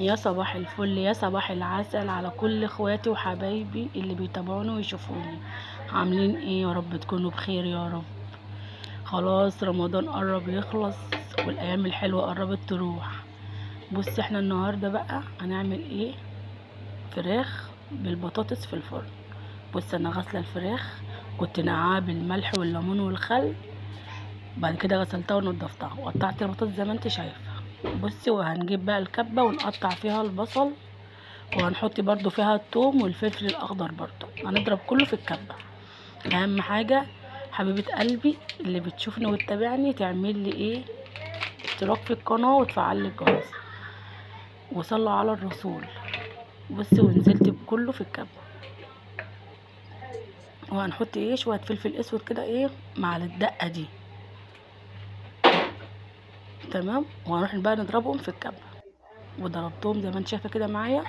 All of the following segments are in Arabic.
يا صباح الفل، يا صباح العسل على كل اخواتي وحبايبي اللي بيتابعوني ويشوفوني. عاملين ايه؟ يا رب تكونوا بخير يا رب. خلاص رمضان قرب يخلص والايام الحلوه قربت تروح. بص احنا النهارده بقى هنعمل ايه؟ فراخ بالبطاطس في الفرن. بص انا غاسله الفراخ، كنت نقعاها بالملح والليمون والخل، بعد كده غسلتها ونضفتها وقطعت البطاطس زي ما انت شايفه. بصي وهنجيب بقى الكبه ونقطع فيها البصل، وهنحط برضو فيها الثوم والفلفل الاخضر، برضو هنضرب كله في الكبه. اهم حاجه حبيبه قلبي اللي بتشوفني وتتابعني تعمل لي ايه؟ اشتراك في القناه وتفعل لي الجرس وصلوا على الرسول. بصي ونزلت بكله في الكبه، وهنحط ايه؟ شويه فلفل اسود كده ايه مع الدقه دي. تمام، وهنروح بقى نضربهم في الكبه، وضربتهم زي ما انت شايفه كده معايا.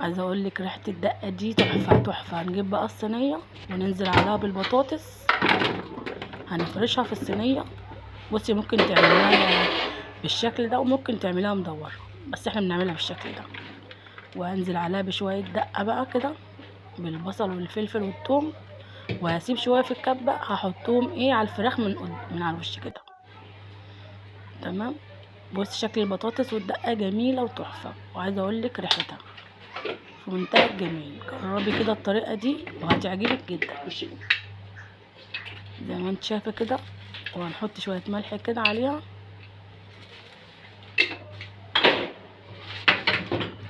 عايزه اقول لك ريحه الدقه دي تحفه تحفه. هنجيب بقى الصينيه وننزل عليها بالبطاطس، هنفرشها في الصينيه. بصي ممكن تعمليها بالشكل ده وممكن تعمليها مدوره، بس احنا بنعملها بالشكل ده. وهنزل عليها بشويه دقه بقى كده بالبصل والفلفل والثوم، وهسيب شويه في الكبه هحطهم ايه على الفراخ من على الوش كده. تمام. بص شكل البطاطس والدقه جميله وتحفه، وعايزه اقول لك ريحتها في منتهى الجمال. جربي كده الطريقه دي وهتعجبك جدا زي ما انت شايفه كده. وهنحط شويه ملح كده عليها،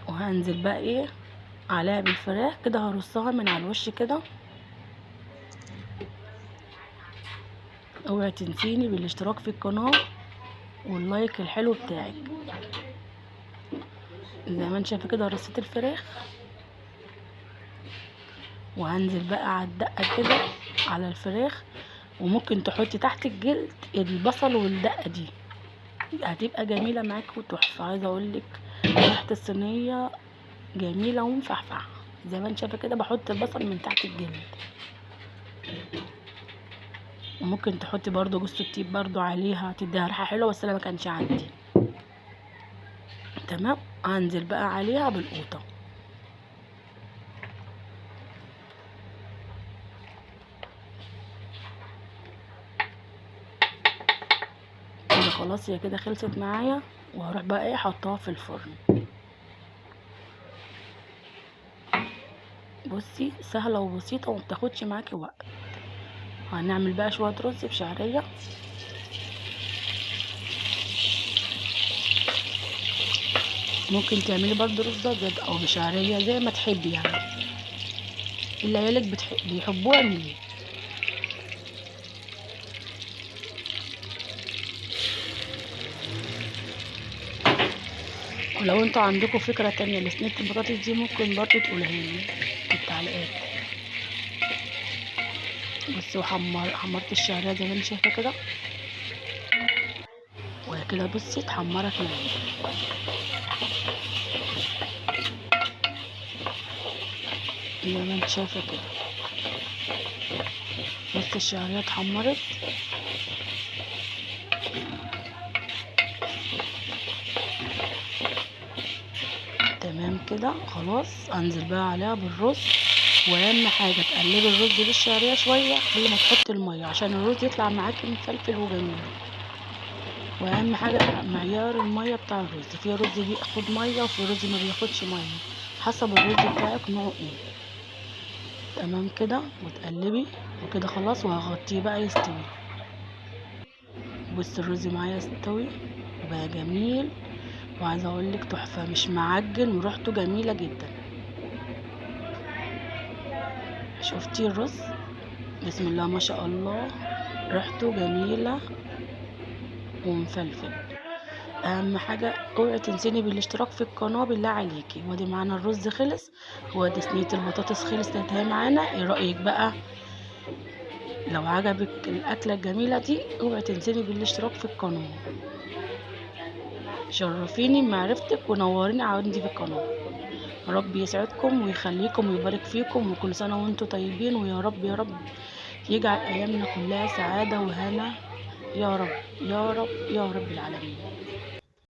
وهنزل بقى ايه عليها بالفراخ كده، هرصها من على الوش كده. اوعي تنسيني بالاشتراك في القناه واللايك الحلو بتاعك. زي ما انت شايفه كده رصيت الفراخ، وهنزل بقى على الدقه كده على الفراخ. وممكن تحطي تحت الجلد البصل والدقه دي، هتبقى جميله معاك وتحفه. عايزه اقولك ريحه الصينيه جميله ومفحفحه. زي ما انت شايفه كده بحط البصل من تحت الجلد، وممكن تحطي برضو جوز الطيب برضو عليها تديها ريحه حلوه، بس انا ما كانش عندي. تمام. هنزل بقى عليها بالقوطه كده. خلاص هي كده خلصت معايا، وهروح بقى ايه احطها في الفرن. بصي سهله وبسيطه ومتاخدش معاكي وقت. هنعمل بقى شويه رز بشعريه. ممكن تعملي برضو رز ابيض او بشعريه زي ما تحبي يعني، اللي عيالك بيحبوه اعمليه. ولو انتوا عندكم فكره تانية لصينيه البطاطس دي ممكن برضو تقولها لي في التعليقات. بصي حمرت الشعريه زي ما انت شايفه كده، وهي كده بصي اتحمرت معايا زي ما انت شايفه كده. بصي الشعريه اتحمرت. تمام كده خلاص. انزل بقى عليها بالرز، واهم حاجه تقلبي الرز بالشعريه شويه قبل ما تحطي الميه عشان الرز يطلع معاكي مفلفل وجميل. واهم حاجه معيار الميه بتاع الرز، في رز بياخد ميه وفي رز ما بياخدش ميه، حسب الرز بتاعك نوعه ايه. تمام كده وتقلبي وكده خلاص، وهغطيه بقى يستوي. بص الرز معايا استوي وبقى جميل، وعايزه اقولك تحفه مش معجن وريحته جميله جدا. شفتي الرز؟ بسم الله ما شاء الله، ريحته جميله ومفلفل. اهم حاجه اوعي تنسيني بالاشتراك في القناه بالله عليكي. وادي معانا الرز خلص، وادي صينيه البطاطس خلصت اهي معانا. ايه رايك بقى؟ لو عجبك الاكله الجميله دي اوعي تنسيني بالاشتراك في القناه. شرفيني بمعرفتك ونوريني عندي في القناه. رب يسعدكم ويخليكم ويبارك فيكم، وكل سنه وانتم طيبين، ويا رب يا رب يجعل ايامنا كلها سعاده وهنا يا رب يا رب يا رب العالمين.